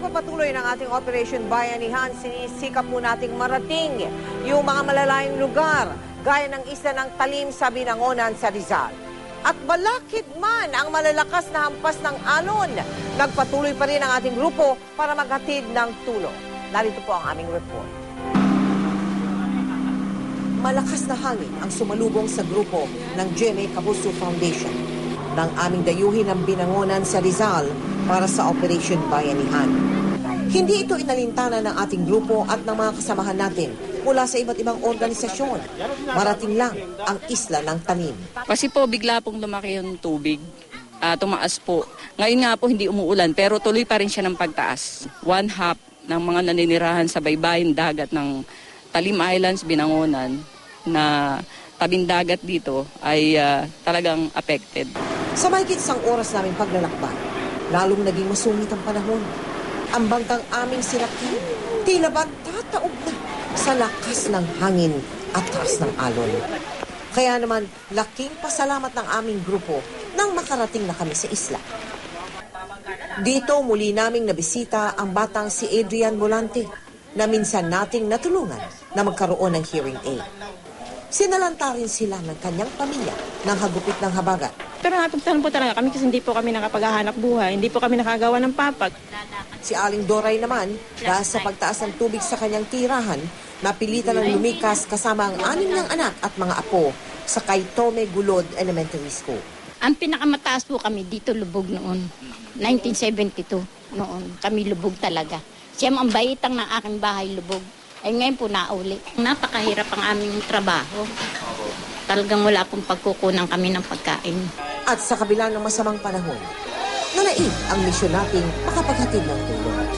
pagpapatuloy ng ating Operation Bayanihan, sinisikap po nating marating yung mga malalayong lugar gaya ng isla ng Talim sa Binangonan sa Rizal. At balakid man ang malalakas na hampas ng alon, nagpatuloy pa rin ang ating grupo para maghatid ng tulong. Narito po ang aming report. Malakas na hangin ang sumalubong sa grupo ng GMA Kapuso Foundation nang aming dayuhin ang Binangonan sa Rizal para sa Operation Bayanihan. Hindi ito inalintana ng ating grupo at ng mga kasamahan natin mula sa iba't ibang organisasyon. Marating lang ang isla ng Talim. Kasi po bigla pong lumaki yung tubig. Tumaas po. Ngayon nga po hindi umuulan pero tuloy pa rin siya ng pagtaas. 1/2 ng mga naninirahan sa baybayin dagat ng Talim Islands, Binangonan na tabing dagat dito ay talagang affected. Sa mahigit isang oras naming paglalakbay, lalong naging masungit ang panahon. Ang bangkang aming sinakyan, tila ba tataob na sa lakas ng hangin at taas ng alon. Kaya naman, laking pasalamat ng aming grupo nang makarating na kami sa isla. Dito muli naming nabisita ang batang si Adrian Volante na minsan nating natulungan na magkaroon ng hearing aid. Sinalanta rin sila ng kanyang pamilya ng hagupit ng habagat. Pero napagtanong po talaga kami kasi hindi po kami nakapaghahanap buhay, hindi po kami nakagawa ng papag. Si Aling Doray naman, dahil sa pagtaas ng tubig sa kanyang tirahan, napilitan ng lumikas kasama ang 6 niyang anak at mga apo sa Kaitome Gulod Elementary School. Ang pinakamataas po kami dito lubog noon, 1972 noon, kami lubog talaga. Siyam ang baitang ng aking bahay lubog. Ay ngayon po nauli. Napakahirap ang aming trabaho. Talagang wala pong pagkukunan kami ng pagkain. At sa kabila ng masamang panahon, nanaig ang misyon nating makapaghatid ng tulong.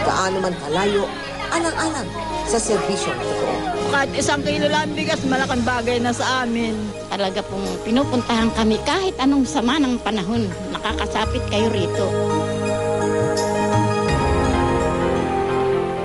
Gaano man kalayo, alang-alang sa serbisyong totoo. Kahit 1 kilo lang bigas, malaking bagay na sa amin. Talaga pong pinupuntahan kami kahit anong sama ng panahon. Nakakasapit kayo rito.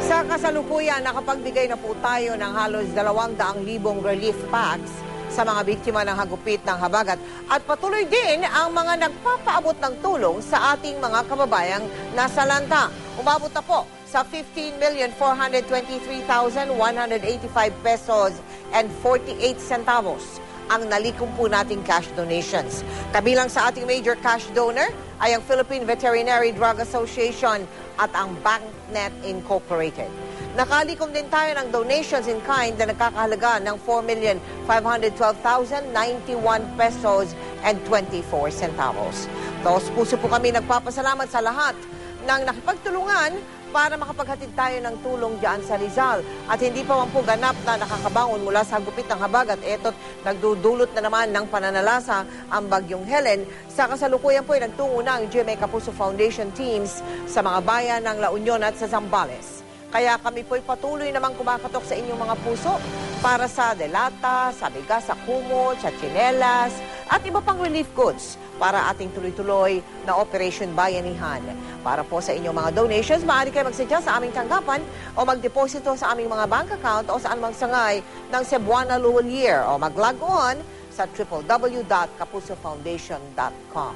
Sa kasalukuyan, nakapagbigay na po tayo ng halos 200,000 relief packs sa mga biktima ng hagupit ng habagat at patuloy din ang mga nagpapaabot ng tulong sa ating mga kababayang nasalanta. Umabot na po sa 15,423,185 pesos and 48 centavos ang nalikom po nating cash donations. Kabilang sa ating major cash donor ay ang Philippine Veterinary Drug Association at ang BankNet Incorporated. Nakalikom din tayo ng donations in kind na nagkakahalaga ng 4,512,091 pesos and 24 centavos. Taos puso po kami nagpapasalamat sa lahat ng nakipagtulungan para makapaghatid tayo ng tulong diyan sa Rizal. At hindi pa man po ganap na nakakabangon mula sa hagupit ng habagat. Eto't nagdudulot na naman ng pananalasa ang bagyong Helen. Sa kasalukuyan po ay nagtungo na ang GMA Kapuso Foundation teams sa mga bayan ng La Union at sa Zambales. Kaya kami po'y patuloy namang kumakatok sa inyong mga puso para sa delata, sa bigas, sa kumot, sa tsinelas, at iba pang relief goods para ating tuloy-tuloy na Operation Bayanihan. Para po sa inyong mga donations, maaari kayo magsadya sa aming tanggapan o magdeposito sa aming mga bank account o sa anumang sangay ng Cebuana Luwalier o mag-log on sa www.kapusofoundation.com.